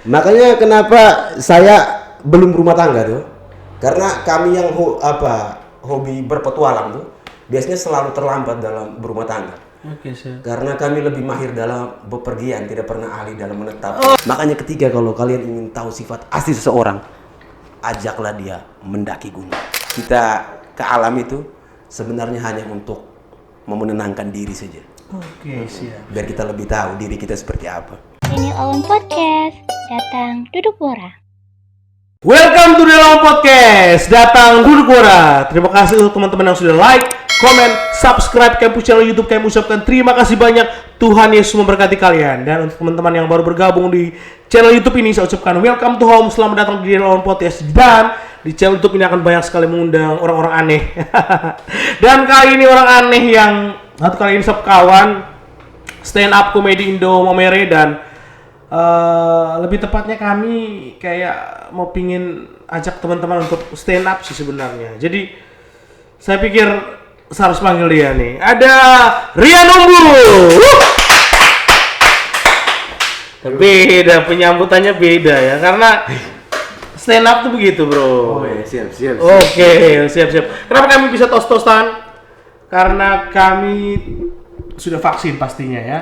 Makanya kenapa saya belum berumah tangga tuh? Karena kami yang hobi berpetualang tuh biasanya selalu terlambat dalam berumah tangga. Oke, sih. Karena kami lebih mahir dalam bepergian, tidak pernah ahli dalam menetap. Makanya ketiga, kalau kalian ingin tahu sifat asli seseorang, ajaklah dia mendaki gunung. Kita ke alam itu sebenarnya hanya untuk menenangkan diri saja. Oke, siap. Biar kita lebih tahu diri kita seperti apa. Ini Lawan Podcast, datang duduk borak. Welcome to the Lawan Podcast, datang duduk borak. Terima kasih untuk teman-teman yang sudah like, komen, subscribe Campus channel YouTube kami ucapkan terima kasih banyak. Tuhan Yesus memberkati kalian. Dan untuk teman-teman yang baru bergabung di channel YouTube ini, saya ucapkan welcome to home. Selamat datang di Lawan Podcast. Dan di channel YouTube ini akan banyak sekali mengundang orang-orang aneh. Dan kali ini orang aneh yang satu kali ini kawan stand up komedi Indo Momere, dan lebih tepatnya kami kayak mau pingin ajak teman-teman untuk stand up sih sebenarnya. Jadi saya pikir saya harus panggil dia nih. Ada Rian Umbu. Beda, penyambutannya beda ya, karena stand up tuh begitu, bro. Oh ya, siap. Oke, siap. Kenapa kami bisa tos-tosan? Karena kami sudah vaksin pastinya ya.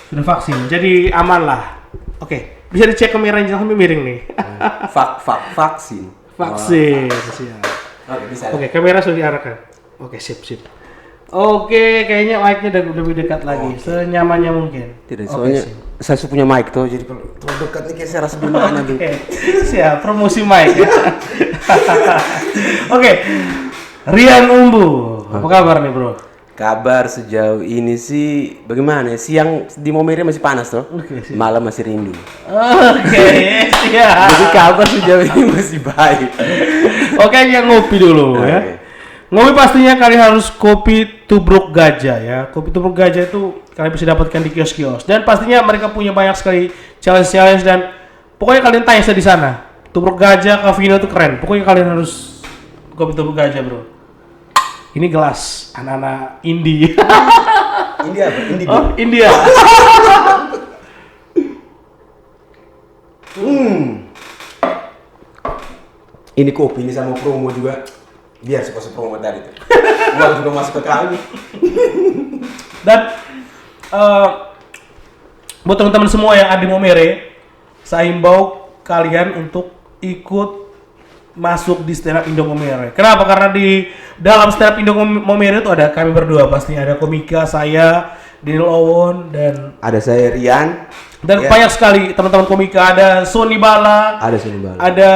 Sudah vaksin, jadi aman lah. Oke, bisa dicek kameranya, kami miring nih. Vaksin. Vaksin, siap. Oke, bisa. Oke, kamera sudah diarahkan. Oke, sip. Oke, kayaknya mic-nya udah lebih dekat lagi, senyamannya mungkin. Tidak, soalnya saya punya mic tuh, jadi kalau terlalu dekat nih kayak saya rasa gimana tuh. Oke, siap, promosi mic ya. Oke, Rian Umbu, apa kabar nih bro? Kabar sejauh ini sih bagaimana? Siang di Momere masih panas tuh, malam masih rindu. Oke, siap. Jadi kabar sejauh ini masih baik. Oke, yang ngopi dulu ya. Ngopi pastinya kalian harus kopi Tubruk Gajah ya. Kopi Tubruk Gajah itu kalian bisa dapatkan di kios-kios. Dan pastinya mereka punya banyak sekali challenge dan pokoknya kalian tanya saya di sana. Tubruk Gajah, Cavino itu keren. Pokoknya kalian harus kopi Tubruk Gajah, bro. Ini gelas anak-anak indie. India apa? Indigo. Oh, India. Ini kopi ini sama promo juga. Biar suka promo tadi tuh. Uang juga masuk ke kami. Dan buat teman-teman semua yang ada di Momere, saya himbau kalian untuk ikut masuk di stand up Indo Momere. Kenapa? Karena di dalam stand up Indo Momere itu ada kami berdua, pasti ada komika saya, Daniel Owon, dan ada saya Rian. Dan banyak sekali teman-teman komika, ada Sony Bala, ada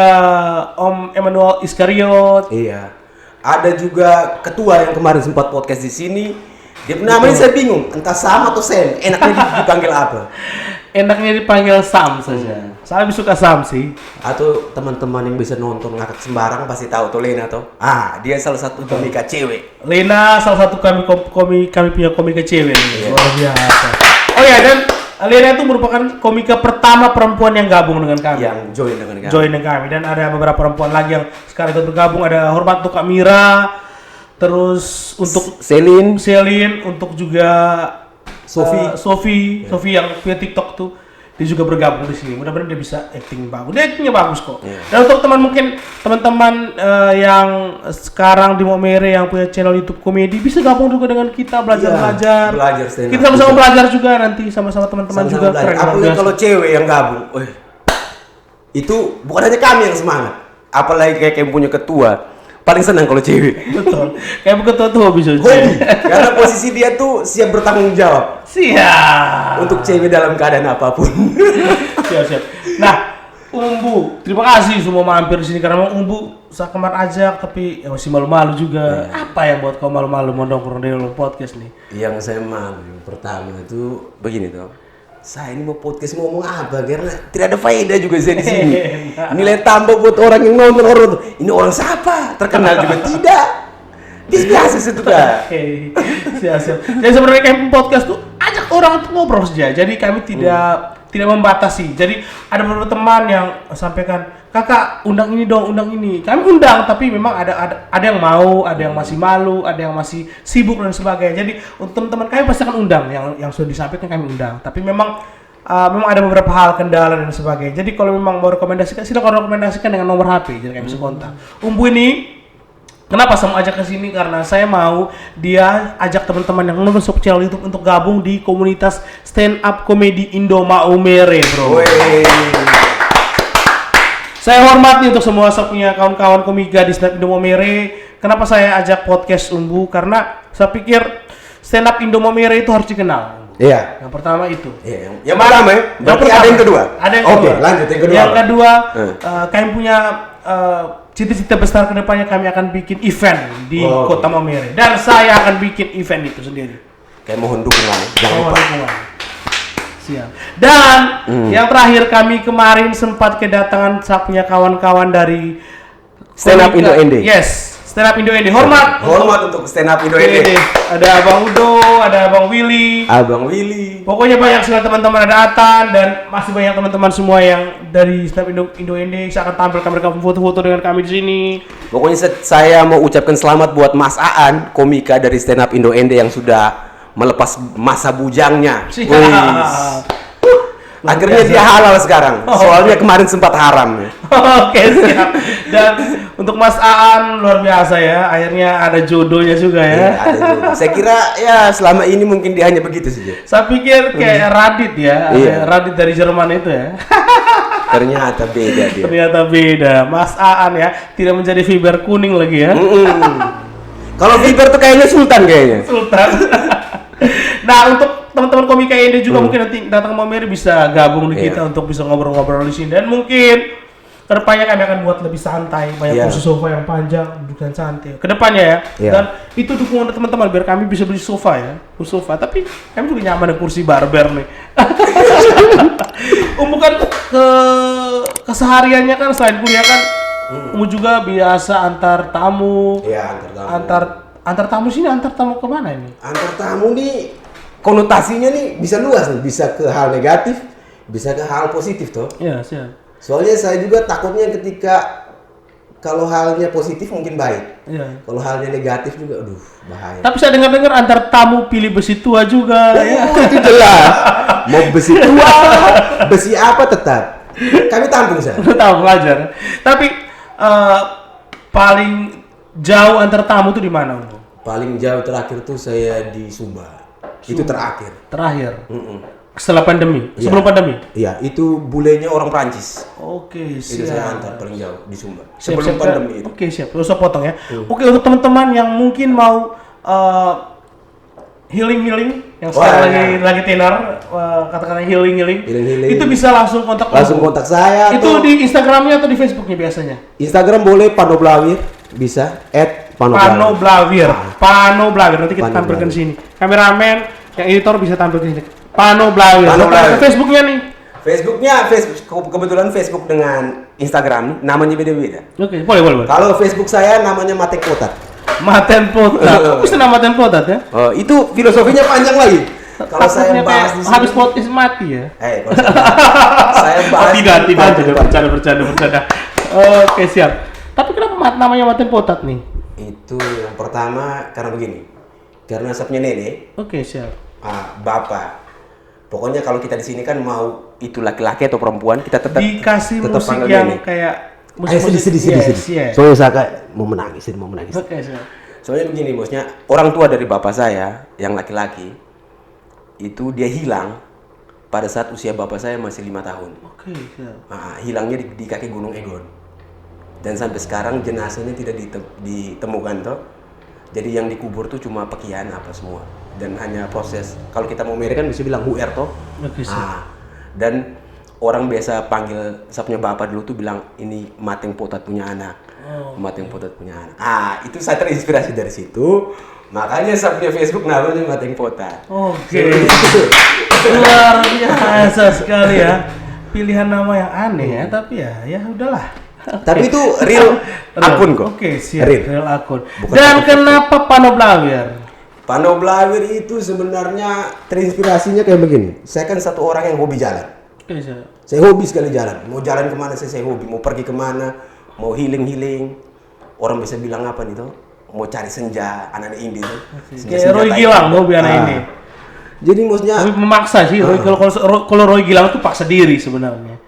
Om Emmanuel Iskariot. Iya. Ada juga ketua yang kemarin sempat podcast di sini. Dia namanya saya bingung, entah Sam atau Sam. Enaknya dipanggil apa? Enaknya dipanggil Sam saja. Saya lebih suka Sam sih. Atau teman-teman yang bisa nonton ngakak sembarang pasti tahu tuh Lena tuh. Dia salah satu komika cewek. Lena salah satu kami punya komika cewek. Luar biasa. Oh ya, dan Lena itu merupakan komika pertama perempuan yang gabung dengan kami. Yang join dengan kami. Dan ada beberapa perempuan lagi yang sekarang ikut bergabung. Ada hormat untuk Kak Mira. Terus untuk Selin, untuk juga Sofi yang punya TikTok tuh, dia juga bergabung di sini. Mudah-mudahan dia bisa acting bagus. Dia actingnya bagus kok. Dan untuk teman-teman yang sekarang di Momere yang punya channel YouTube komedi, bisa gabung juga dengan kita belajar. Kita sama-sama belajar juga nanti sama-sama teman-teman juga. Apalagi kalau cewek yang gabung, itu bukan hanya kami yang semangat. Apalagi kayak punya ketua. Paling senang kalau cewek. Betul. Kayak ketua tuh hobi. Karena posisi dia tuh siap bertanggung jawab. Siap. Untuk cewek dalam keadaan apapun. Siap. Nah, Umbu, terima kasih semua mampir di sini karena Umbu saya kemarin ajak tapi masih malu-malu juga. Apa yang buat kau malu-malu mau nongkrong di podcast nih? Yang saya malu yang pertama itu begini tuh. Saya ini mau podcast ngomong apa karena tidak ada faedah juga saya di sini. Nilai tambah buat orang yang nonton orang tuh. Ini orang siapa? Terkenal juga tidak. Biasa itu dah. Siap. Jadi sebenarnya kami podcast tuh ajak orang untuk ngobrol saja. Jadi kami tidak membatasi. Jadi ada beberapa teman yang sampaikan, "Kakak, undang ini dong, undang ini." Kami undang, tapi memang ada yang mau, ada yang masih malu, ada yang masih sibuk dan sebagainya. Jadi untuk teman-teman kami pasti akan undang yang sudah disampaikan kami undang. Tapi memang memang ada beberapa hal kendala dan sebagainya. Jadi kalau memang mau rekomendasikan, silakan rekomendasikan dengan nomor HP, jadi kami bisa kontak. Umbu ini kenapa saya mau ajak ke sini, karena saya mau dia ajak teman-teman yang nonton channel YouTube untuk gabung di komunitas stand up comedy Indo Maumere, bro. Saya hormat nih untuk semua saya punya kawan-kawan komika di stand up Indo Maumere. Kenapa saya ajak podcast Umbu? Karena saya pikir stand up Indo Maumere itu harus dikenal. Iya. Yang pertama itu. Iya. Yang pertama ya. Berarti ada yang kedua. Ada yang Oke, kedua. lanjut yang kedua. Yang kedua, kami punya cita-cita besar kedepannya, kami akan bikin event di Kota Maumere, dan saya akan bikin event itu sendiri. Kayak mohon dukungan, jangan lupa. Siap. Dan yang terakhir, kami kemarin sempat kedatangan saya punya kawan-kawan dari Stand Up Indo Ende. Yes. Stand Up Indo Ende. Hormat untuk Stand Up Indo Ende. Ada Abang Udo, ada Abang Willy. Pokoknya banyak sekali teman-teman, ada Atan, dan masih banyak teman-teman semua yang dari Stand Up Indo Ende. Saya akan tampilkan mereka foto-foto dengan kami di sini. Pokoknya saya mau ucapkan selamat buat Mas Aan, komika dari Stand Up Indo Ende yang sudah melepas masa bujangnya. Akhirnya dia halal sekarang. Soalnya kemarin sempat haram ya. Oke, siap. Dan untuk Mas Aan luar biasa ya. Akhirnya ada jodohnya juga ya. Iya, ada jodoh. Saya kira ya selama ini mungkin dia hanya begitu saja. Saya pikir kayak Radit ya. Iya. Radit dari Jerman itu ya. Ternyata beda dia. Ternyata beda. Mas Aan ya, tidak menjadi fiber kuning lagi ya. Kalau fiber tuh kayaknya Sultan kayaknya. Sultan. Nah, untuk teman-teman komika Ende juga mungkin nanti datang ke Maumere bisa gabung di kita untuk bisa ngobrol-ngobrol di sini, dan mungkin kedepannya kami akan buat lebih santai, banyak kursi sofa yang panjang, duduk dan santai. Kedepannya ya, dan itu dukungan dari teman-teman biar kami bisa beli sofa ya, kursi sofa. Tapi kami juga nyaman dengan kursi barber nih. Bukan kesehariannya kan selain kuliah kan, juga biasa antar tamu. Iya, Antar tamu sini, antar tamu kemana ini? Antar tamu nih konotasinya nih bisa luas nih, bisa ke hal negatif, bisa ke hal positif toh. Iya, siap. Soalnya saya juga takutnya ketika kalau halnya positif mungkin baik. Iya. Kalau halnya negatif juga aduh bahaya. Tapi saya dengar-dengar antar tamu pilih besi tua juga ya. Itu jelas. Mau besi tua, besi apa tetap. Kami tampung saya. Tahu belajar. Tapi paling jauh antar tamu tuh di mana, Om? Paling jauh terakhir tuh saya di Sumba. Itu terakhir. Setelah pandemi, Iya. sebelum pandemi. Iya, itu bulenya orang Prancis. Oke, Itu siap. saya antar paling jauh di Sumba. Siap, Sebelum pandemi itu. Oke, siap. Terus saya potong ya. Oke, untuk teman-teman yang mungkin mau healing yang sekarang lagi tenar, katakanlah healing. Itu bisa langsung kontak saya. Itu di Instagramnya atau di Facebooknya biasanya? Instagram boleh Pano Blawir, bisa Pano Blawir. Nanti kita Pano tampilkan Blawir. sini. Kameramen yang editor bisa tampilkan sini. Pano Blawir. Facebooknya nih. Facebooknya kebetulan Facebook dengan Instagram namanya beda-beda. Oke, boleh. Kalau Facebook saya namanya Matek Potat. Maten Potat. Kok bisa nama Maten Potat ya? Oh, itu filosofinya panjang lagi. Kalau saya Takutnya bahas kayak di sini, habis podcast mati ya. kalau saya bahas Tidak, bercanda. Oke, siap. Tapi kenapa namanya Maten Potat nih? Itu yang pertama karena begini. Karena saya punya nenek, Oke, siap. bapak. Pokoknya kalau kita di sini kan mau itu laki-laki atau perempuan, kita tetap Dikasih tetap musik panggil yang nenek. kayak Sedih. Yes. Soalnya saya kayak mau menangis. Oke, siap. Soalnya begini bosnya, orang tua dari bapak saya yang laki-laki itu dia hilang pada saat usia bapak saya masih 5 tahun. Oke, siap. Hilangnya di kaki Gunung Egon. Dan sampai sekarang jenazahnya tidak ditemukan toh. Jadi yang dikubur tuh cuma pekian apa semua. Dan hanya proses, kalau kita mau mereka kan bisa bilang huer toh. Oke, siap. Dan orang biasa panggil sapnya bapak dulu tuh bilang ini Mateng Potat punya anak. Mateng Potat punya anak. Itu saya terinspirasi dari situ. Makanya saya punya Facebook namanya Mateng Potat. Oke. Luar biasa sekali ya. Pilihan nama yang aneh ya, tapi ya udahlah. Tapi itu real akun kok. Oke, siap. Real. Real akun. Bukan Dan akun kenapa Pano Blawir? Pano Blawir itu sebenarnya terinspirasinya kayak begini. Saya kan satu orang yang hobi jalan. Oke, siap. Saya hobi sekali jalan. Mau jalan kemana saya hobi. Mau pergi kemana, mau healing. Orang bisa bilang apa nih toh? Mau cari senja, anak-anak indie tuh. Kayak Roy Gilang hobi anak ini. Jadi maksudnya Tapi memaksa sih. Kalau Roy Gilang tuh paksa diri sebenarnya.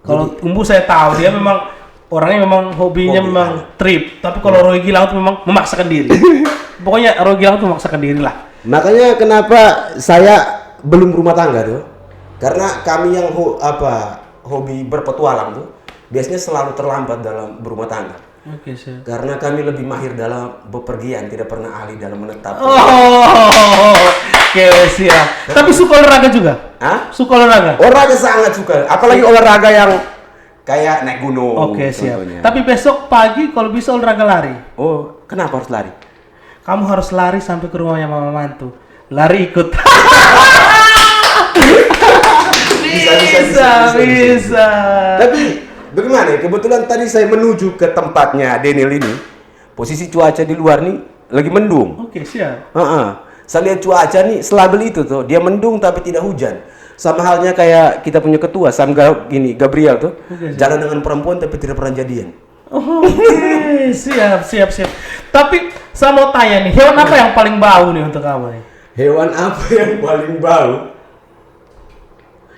Kalau Umbu saya tahu dia memang orangnya memang hobinya memang trip. Tapi kalau Roy Gilang tuh memang memaksakan diri. Pokoknya Roy Gilang tuh memaksakan diri lah. makanya kenapa saya belum rumah tangga tuh. Karena kami yang hobi berpetualang tuh biasanya selalu terlambat dalam berumah tangga. Oke, sih. Karena kami lebih mahir dalam bepergian, tidak pernah ahli dalam menetap. Oke, siap. Tapi suka olahraga juga? Hah? Suka olahraga? Olahraga sangat suka, apalagi olahraga yang kayak naik gunung. Oke, siap. contohnya. Tapi besok pagi kalau bisa olahraga lari. Oh, kenapa harus lari? Kamu harus lari sampai ke rumahnya Mama Mantu. Lari ikut. bisa. Tapi bagaimana ya? Kebetulan tadi saya menuju ke tempatnya Daniel ini. Posisi cuaca di luar nih lagi mendung. Oke, siap. Saya lihat cuaca nih selabil itu tuh. Dia mendung tapi tidak hujan. Sama halnya kayak kita punya ketua Gabriel tuh. Oke, jalan dengan perempuan tapi tidak pernah jadian. Oke, siap. Tapi saya mau tanya nih, hewan apa yang paling bau nih untuk kamu nih? Hewan apa yang paling bau?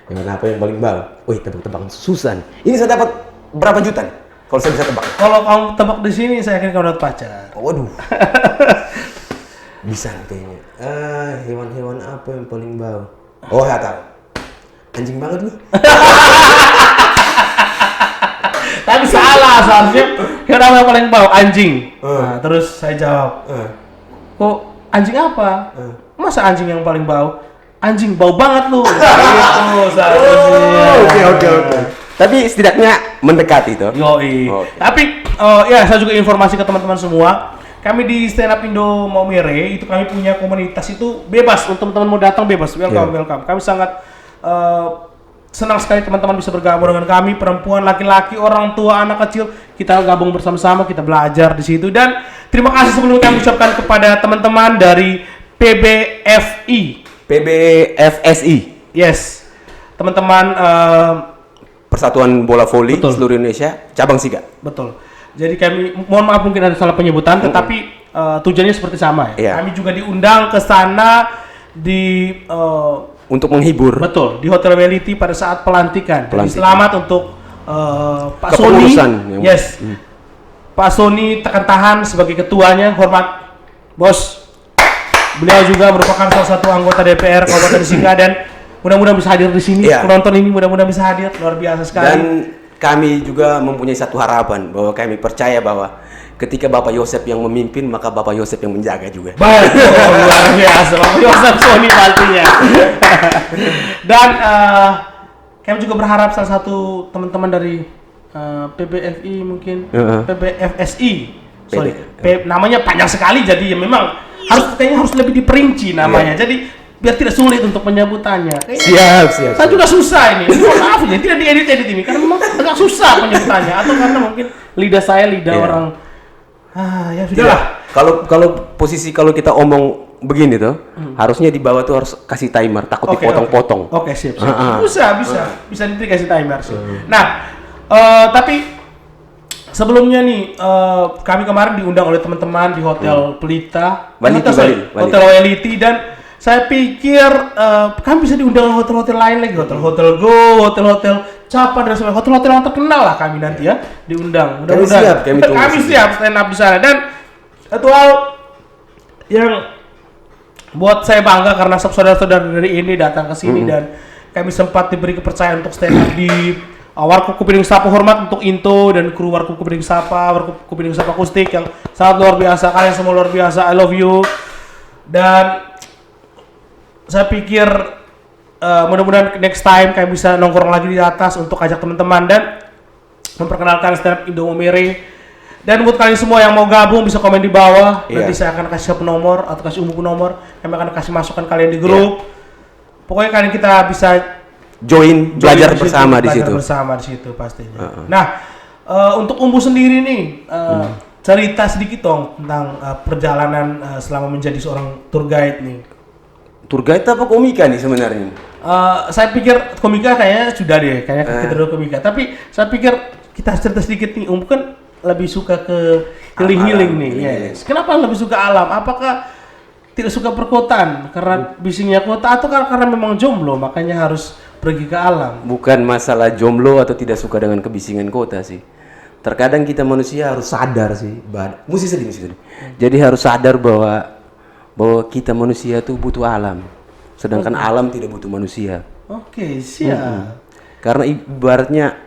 Hewan apa yang paling bau? Wih, tebak-tebakan susah nih. Ini saya dapat berapa juta nih? Kalau saya bisa tebak. Kalau kamu tebak di sini, saya yakin kamu dapat pacar. Waduh. Bisa nih kayaknya. Hewan-hewan apa yang paling bau? Oh, nggak tahu. Anjing banget lu. Tapi salah, seharusnya hewan apa yang paling bau? Anjing. Nah, terus saya jawab, kok anjing apa? Masa anjing yang paling bau? Anjing bau banget lu. Gitu seharusnya. Oke. Tapi setidaknya mendekati tuh. Yoi. Oke. Tapi ya saya juga informasi ke teman-teman semua. Kami di Stand Up Indo Maumere itu kami punya komunitas itu bebas untuk teman-teman mau datang bebas. Welcome. Kami sangat senang sekali teman-teman bisa bergabung dengan kami, perempuan, laki-laki, orang tua, anak kecil. Kita gabung bersama-sama, kita belajar di situ. Dan terima kasih sebelumnya kami ucapkan kepada teman-teman dari PBFSI. Yes. Teman-teman Persatuan Bola Voli Betul. seluruh Indonesia, cabang Siga. betul. Jadi kami mohon maaf mungkin ada salah penyebutan, tetapi tujuannya seperti sama ya. Iya. Kami juga diundang ke sana di Untuk menghibur. betul di Hotel Welity pada saat pelantikan. Jadi Pelantikan. selamat untuk Pak Sony. Kepengurusan. Yes. Pak Sony tekan tahan sebagai ketuanya, hormat bos. Beliau juga merupakan salah satu anggota DPR Kabupaten Siga dan mudah-mudahan bisa hadir di sini. Iya. Penonton ini mudah-mudahan bisa hadir, luar biasa sekali. Dan kami juga mempunyai satu harapan bahwa kami percaya bahwa ketika Bapak Yosep yang memimpin, maka Bapak Yosep yang menjaga juga. Betul, luar biasa, Pak Yosef Sony pastinya. Dan kami juga berharap salah satu teman-teman dari PBFI mungkin, PBFSI, sorry, namanya panjang sekali jadi ya memang kayaknya harus lebih diperinci namanya. Jadi biar tidak sulit untuk penyebutannya. Siap. Saya juga susah ini. Maaf ya, tidak diedit ini karena memang agak susah penyebutannya atau karena mungkin lidah saya lidah Iya. orang. Ya sudahlah. Kalau posisi kalau kita omong begini tuh, harusnya di bawah tuh harus kasih timer, takut dipotong-potong. Oke, siap. Ah. Bisa dikasih timer sih. Nah, tapi sebelumnya nih, kami kemarin diundang oleh teman-teman di Hotel Pelita, Bali. Hotel Welity, dan saya pikir kami bisa diundang hotel-hotel lain lagi, hotel Go, hotel Capa dan sebagainya, hotel-hotel yang terkenal lah kami nanti ya diundang. Kami siap, kami tunggu kami sini. siap stand up di sana. Dan satu hal yang buat saya bangga karena saudara-saudara dari ini datang ke sini dan kami sempat diberi kepercayaan untuk stand up di Warkop Kuping Sapa. Hormat untuk Into dan kru Warkop Kuping Sapa, Warkop Kuping Sapa Akustik yang sangat luar biasa. Kalian semua luar biasa. I love you. Dan saya pikir mudah-mudahan next time kami bisa nongkrong lagi di atas untuk ajak teman-teman dan memperkenalkan stand up Indo Maumere. Dan buat kalian semua yang mau gabung bisa komen di bawah. Iya. Nanti saya akan kasih nomor atau kasih umum nomor. Kami akan kasih masukan kalian di grup. Pokoknya kalian kita bisa Join belajar di situ, bersama di belajar situ. bersama di situ pastinya. Nah, untuk Umbu sendiri nih cerita sedikit dong tentang perjalanan selama menjadi seorang tour guide nih. Tour guide apa komika nih sebenarnya? Saya pikir komika kayaknya sudah deh, kayaknya kita dulu komika. Tapi saya pikir kita cerita sedikit nih, kan lebih suka ke healing nih. Healing. Yes. Kenapa lebih suka alam? Apakah tidak suka perkotaan karena bisingnya kota atau karena memang jomblo makanya harus pergi ke alam? Bukan masalah jomblo atau tidak suka dengan kebisingan kota sih. Terkadang kita manusia harus sadar sih, mesti sedih. Jadi harus sadar bahwa kita manusia tuh butuh alam, sedangkan alam tidak butuh manusia. Oke, siap. Karena ibaratnya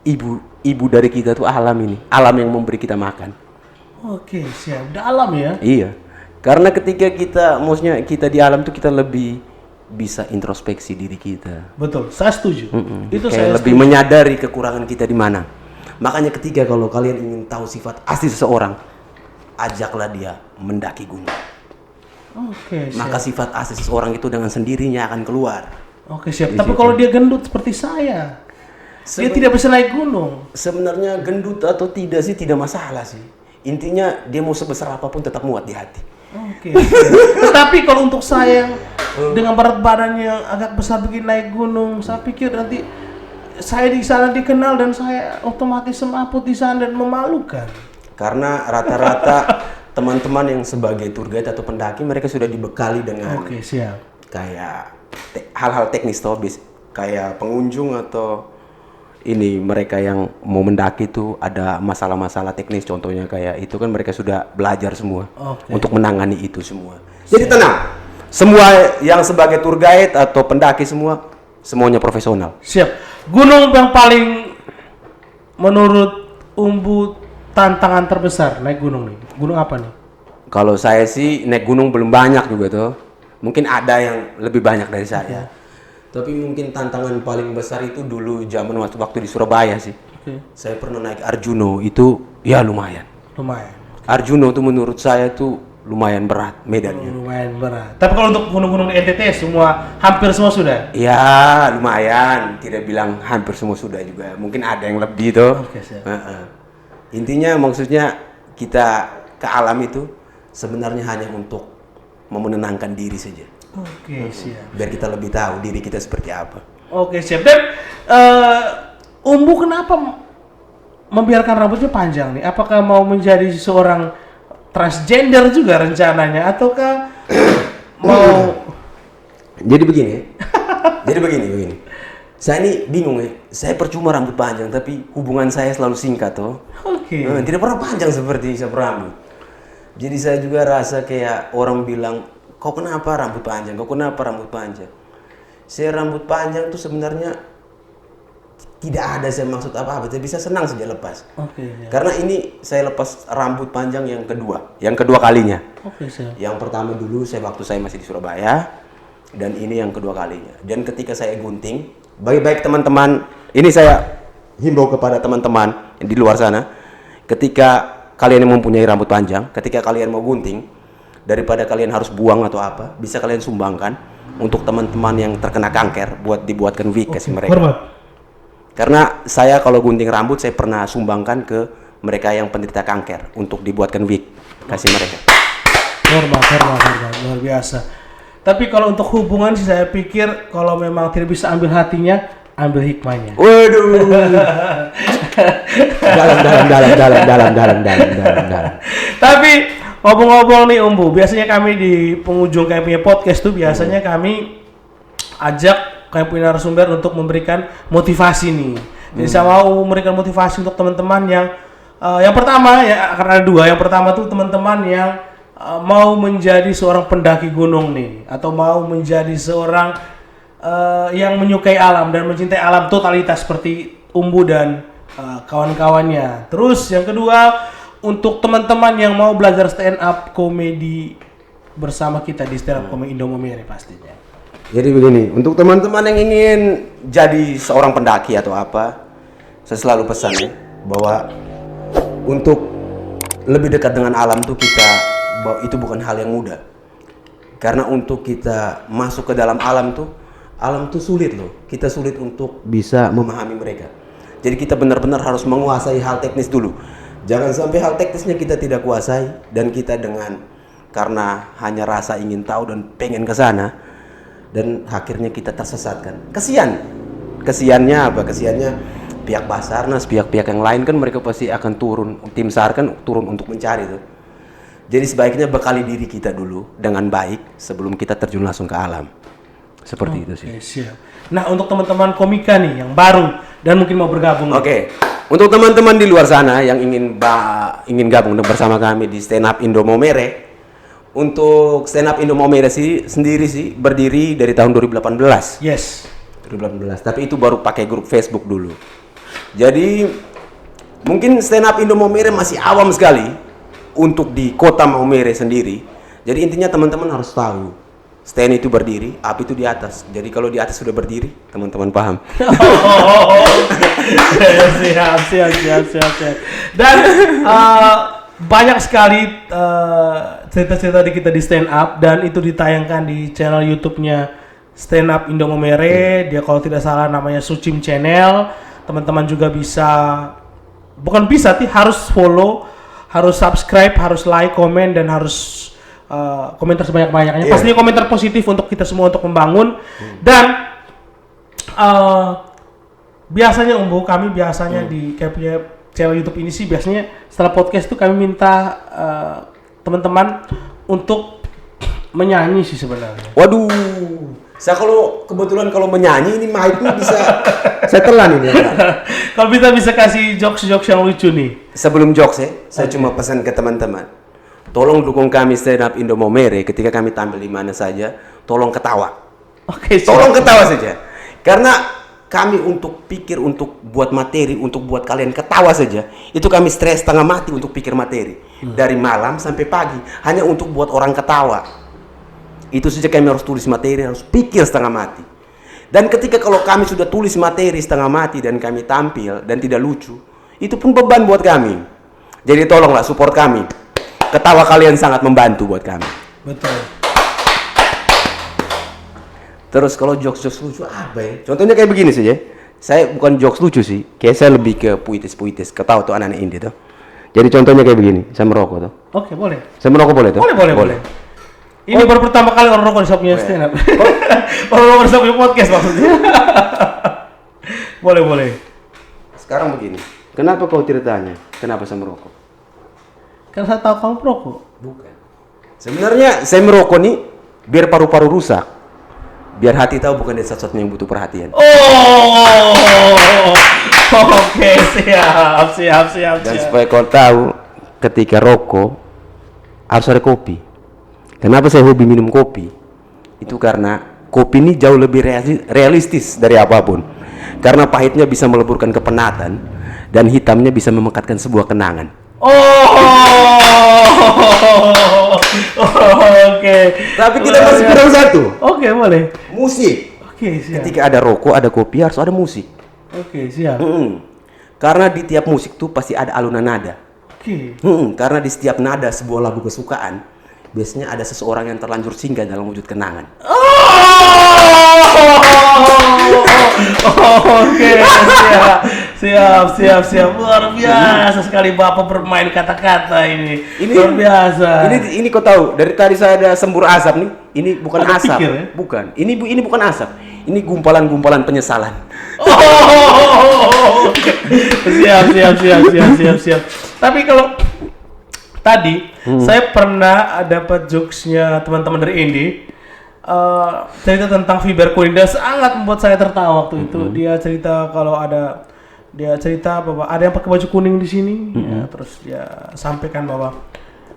ibu dari kita tuh alam ini, alam yang memberi kita makan. Oke, siap. Dalam ya. Iya. Karena ketika maksudnya kita di alam tuh kita lebih bisa introspeksi diri kita. Betul, saya setuju. Itu Kayak saya lebih setuju. menyadari kekurangan kita di mana. Makanya ketika kalau kalian ingin tahu sifat asli seseorang, ajaklah dia mendaki gunung. Oke, siap. Maka sifat asli seseorang itu dengan sendirinya akan keluar. Oke, siap. Tapi kalau dia gendut seperti saya, dia tidak bisa naik gunung. Sebenarnya gendut atau tidak sih tidak masalah sih. Intinya dia mau sebesar apapun tetap muat di hati. Oke. Tetapi kalau untuk saya dengan berat badan yang agak besar begini naik gunung, saya pikir nanti saya di sana dikenal dan saya otomatis semaput di sana dan memalukan. Karena rata-rata teman-teman yang sebagai tour guide atau pendaki mereka sudah dibekali dengan Oke, siap. kayak hal-hal teknis toh, kayak pengunjung atau ini mereka yang mau mendaki tuh ada masalah-masalah teknis, contohnya kayak itu kan mereka sudah belajar semua untuk menangani itu semua. Jadi tenang, semua yang sebagai tour guide atau pendaki semuanya profesional. Siap. Gunung yang paling menurut Umbu tantangan terbesar naik gunung nih. Gunung apa nih? Kalau saya sih naik gunung belum banyak juga tuh, mungkin ada yang lebih banyak dari saya. Tapi mungkin tantangan paling besar itu dulu zaman waktu di Surabaya sih. Saya pernah naik Arjuno, itu ya lumayan. Lumayan. Arjuno tuh menurut saya tuh lumayan berat medannya. Lumayan berat. Tapi kalau untuk gunung-gunung di NTT hampir semua sudah. Ya lumayan, tidak bilang hampir semua sudah juga. Mungkin ada yang lebih tuh. Oke, siap. Intinya maksudnya kita ke alam itu sebenarnya hanya untuk menenangkan diri saja. Oke, siap. Biar kita lebih tahu diri kita seperti apa. Oke, siap. Dan Umbu kenapa membiarkan rambutnya panjang nih? Apakah mau menjadi seorang transgender juga rencananya ataukah mau Jadi begini. Saya ini bingung ya. Saya percuma rambut panjang tapi hubungan saya selalu singkat toh. Oke. Tidak pernah panjang seperti sapu rambut. Jadi saya juga rasa kayak orang bilang, kau kenapa rambut panjang? Kau kenapa rambut panjang? Saya rambut panjang tuh sebenarnya tidak ada saya maksud apa-apa, saya bisa senang saja lepas. Oke, ya. Karena ini saya lepas rambut panjang yang kedua kalinya. Oke, siap. Yang pertama dulu waktu saya masih di Surabaya, dan ini yang kedua kalinya. Dan ketika saya gunting, baik-baik teman-teman, ini saya himbau kepada teman-teman yang di luar sana, ketika kalian yang mempunyai rambut panjang, ketika kalian mau gunting, daripada kalian harus buang atau apa, bisa kalian sumbangkan untuk teman-teman yang terkena kanker buat dibuatkan wig kasih mereka. Hormat. Karena saya kalau gunting rambut saya pernah sumbangkan ke mereka yang penderita kanker untuk dibuatkan wig kasih mereka. Hormat, luar biasa. Tapi kalau untuk hubungan sih saya pikir kalau memang tidak bisa ambil hatinya, ambil hikmahnya. Waduh. dalam. Tapi ngomong-ngomong nih Umbu, biasanya kami di penghujung kami punya podcast tuh biasanya kami ajak kami punya narasumber untuk memberikan motivasi nih. Jadi saya mau memberikan motivasi untuk teman-teman yang pertama ya akan ada dua. Yang pertama tuh teman-teman yang mau menjadi seorang pendaki gunung nih atau mau menjadi seorang yang menyukai alam dan mencintai alam totalitas seperti Umbu dan kawan-kawannya. Terus yang kedua untuk teman-teman yang mau belajar stand up comedy bersama kita di stand up comedy Indomomere pastinya. Jadi begini, untuk teman-teman yang ingin jadi seorang pendaki atau apa, saya selalu pesan ya, bahwa untuk lebih dekat dengan alam tuh bahwa itu bukan hal yang mudah. Karena untuk kita masuk ke dalam alam tuh sulit loh. Kita sulit untuk bisa memahami mereka. Jadi kita benar-benar harus menguasai hal teknis dulu. Jangan sampai hal teknisnya kita tidak kuasai dan kita karena hanya rasa ingin tahu dan pengen ke sana dan akhirnya kita tersesatkan. Kesiannya apa? Kesiannya pihak Basarnas, pihak-pihak yang lain kan mereka pasti akan turun, tim SAR kan turun untuk mencari tuh. Jadi sebaiknya bekali diri kita dulu dengan baik sebelum kita terjun langsung ke alam. Seperti itu sih. Oke, siap. Nah, untuk teman-teman komika nih yang baru dan mungkin mau bergabung. Oke. Untuk teman-teman di luar sana yang ingin gabung bersama kami di Stand Up Indo Momere. Untuk Stand Up Indo Momere sendiri sih berdiri dari tahun 2018. Yes. 2018. Tapi itu baru pakai grup Facebook dulu. Jadi mungkin Stand Up Indo Momere masih awam sekali untuk di kota Momere sendiri. Jadi intinya teman-teman harus tahu stand itu berdiri, up itu di atas. Jadi kalau di atas sudah berdiri, teman-teman paham. Siap. Dan banyak sekali cerita-cerita di kita di stand up dan itu ditayangkan di channel YouTube-nya Stand Up Indo Momere. Dia kalau tidak salah namanya Sucim Channel. Teman-teman juga harus follow, harus subscribe, harus like, komen dan harus komentar sebanyak-banyaknya. Pastinya komentar positif untuk kita semua untuk membangun. Dan biasanya kami di kayak punya channel YouTube ini sih biasanya setelah podcast itu kami minta teman-teman untuk menyanyi sih sebenarnya. Waduh, saya kebetulan kalau menyanyi ini mic-nya bisa saya telan ini. Kalau bisa kasih jokes yang lucu nih. Sebelum jokes saya cuma pesan ke teman-teman. Tolong dukung kami Stand Up Indo Momere ketika kami tampil di mana saja. Tolong ketawa. Oke, tolong ketawa saja. Karena kami untuk buat materi, untuk buat kalian ketawa saja, itu kami stres setengah mati untuk pikir materi. Dari malam sampai pagi, hanya untuk buat orang ketawa. Itu saja kami harus tulis materi, harus pikir setengah mati. Dan ketika kalau kami sudah tulis materi setengah mati dan kami tampil dan tidak lucu, itu pun beban buat kami. Jadi tolonglah support kami. Ketawa kalian sangat membantu buat kami. Betul. Terus kalau jokes lucu apa ya? Contohnya kayak begini sih ya. Saya bukan jokes lucu sih. Kayak saya lebih ke puitis. Ketawa tuh anak-anak indie tuh. Jadi contohnya kayak begini. Saya merokok tuh. Oke, boleh. Saya merokok boleh tuh? Boleh. Ini baru pertama kali orang rokok di shopnya stand up. Orang rokok di shopnya podcast maksudnya. Boleh. Sekarang begini. Kenapa kau tidak tanya? Kenapa saya merokok? Karena saya tahu kamu perokok. Bukan. Sebenarnya saya merokok nih biar paru-paru rusak. Biar hati tahu bukan dia satu-satunya yang butuh perhatian. Oke, siap. Dan supaya kau tahu, ketika rokok harus ada kopi. Kenapa saya hobi minum kopi? Itu karena kopi ini jauh lebih realistis dari apapun. Karena pahitnya bisa meleburkan kepenatan dan hitamnya bisa memekatkan sebuah kenangan. Oke. Tapi kita masih kurang satu. Oke, boleh. Musik. Oke, siap. Ketika ada rokok, ada kopi, harus ada musik. Oke, siap. Karena di tiap musik tuh pasti ada alunan nada. Oke. Karena di setiap nada sebuah lagu kesukaan, biasanya ada seseorang yang terlanjur singgah dalam wujud kenangan. Oke, siap. Luar biasa sekali Bapak bermain kata-kata ini. Luar biasa. Ini kau tahu, dari tadi saya ada sembur asap nih. Ini bukan ada asap. Pikir, ya? Bukan. Ini bukan asap. Ini gumpalan-gumpalan penyesalan. Siap. Tapi kalau tadi saya pernah dapat jokesnya teman-teman dari Indi. Cerita tentang fiber kuning dan sangat membuat saya tertawa waktu itu. Dia cerita bahwa ada yang pakai baju kuning di sini, ya, terus dia sampaikan bahwa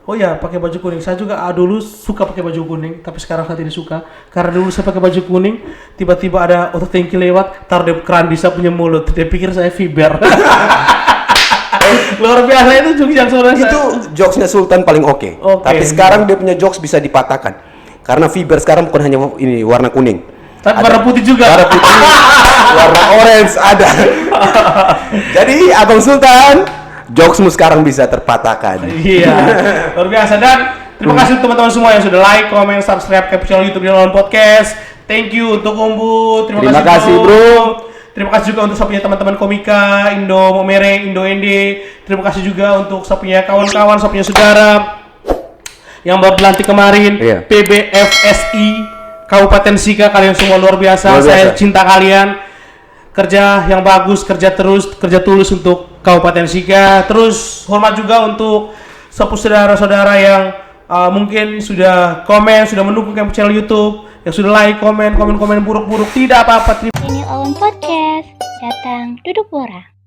pakai baju kuning. Saya juga dulu suka pakai baju kuning, tapi sekarang saya tidak suka karena dulu saya pakai baju kuning, tiba-tiba ada autotanki lewat, taruh di keran bisa punya mulut. Dia pikir saya fiber. Luar biasa itu jokes yang Itu jokesnya Sultan paling oke. Tapi sekarang dia punya jokes bisa dipatahkan. Karena fiber sekarang bukan hanya ini warna kuning. Tapi warna putih juga. Warna putih, warna orange ada. Jadi Abang Sultan, jokesmu sekarang bisa terpatahkan. Iya, luar biasa. Dan terima kasih teman-teman semua yang sudah like, comment, subscribe ke channel YouTube Dalam Podcast. Thank you untuk Umbu. Terima kasih bro. Terima kasih juga untuk sapunya teman-teman komika Indo Momere, Indo Ende. Terima kasih juga untuk sapunya kawan-kawan, sapunya saudara yang baru dilantik kemarin, PBFSI Kabupaten Sika. Kalian semua luar biasa. Saya cinta kalian. Kerja yang bagus, kerja terus, kerja tulus untuk Kabupaten Sika. Terus hormat juga untuk saudara-saudara yang mungkin sudah komen, sudah mendukung Camp Channel YouTube, yang sudah like, komen buruk-buruk, tidak apa-apa. Ini Owen Podcast, datang duduk borak.